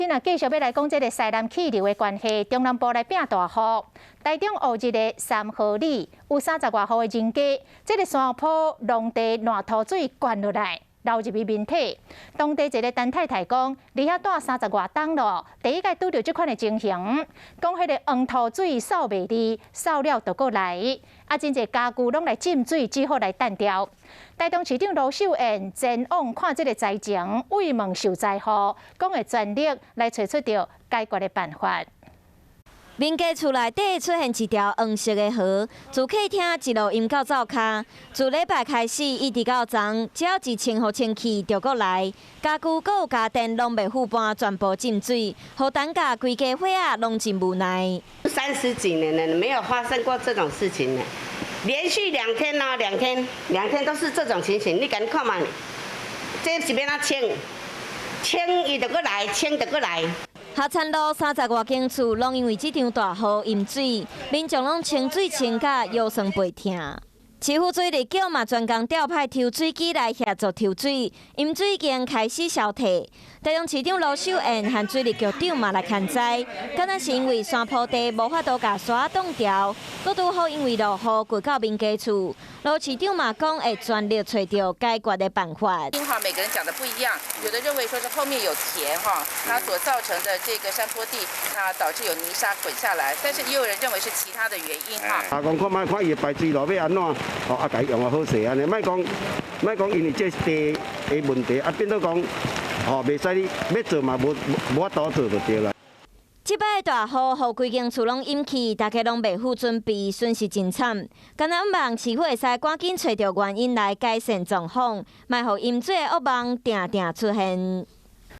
若继续要来讲这个西南气流的关系，中南部来变大雨。台中乌日的3号里有30外户的人家，这个山坡农地烂土水灌落来，流入去面体。当地一个陈太太讲，伫遐住30外冬咯，第一届拄到这款的情形，讲迄个黄土水扫袂离，扫了就过来，真侪家具拢来浸水，只好来单调。台中市长罗秀燕前往看这个灾情，慰问受灾户，讲会全力来找出着解决的办法。民家厝内底出现一条黄色的河，自客厅一路淹到灶骹。自礼拜开始一直到昨，只要一清好清气就过来，家具阁有家电拢袂复搬，全部浸水，互等家规家伙仔拢真无奈。30几年了，没有发生过这种事情呢。连续2天啊，2天都是这种情形，你敢看嘛？这是要哪清？清伊就过来，清就过来。下田路30外间厝拢因为这场大雨淹水，民众拢清水清甲腰酸背痛。市府水利局嘛专工调派抽水机来协助抽水，淹水已经开始消退。台中市长罗秀燕和水利局长嘛来看灾，敢若是因为山坡地无法度甲沙挡掉，搁拄好因为落雨滚到民家厝。罗市长嘛讲会全力找到解决的办法。因哈，每个人讲的不一样，有的认为说是后面有田哈，它所造成的这个山坡地，那导致有泥沙滚下来，但是也有人认为是其他的原因哈。看伊排水路要安怎？家己用啊好势安尼，莫讲因为这地的问题，变做讲，袂使你要做嘛，无法度做就对啦。这摆大雨，互规间厝拢淹去，大家拢袂负准备，损失真惨。敢若毋望市府会使赶紧找到原因来改善状况，莫互淹水的噩梦定定出现。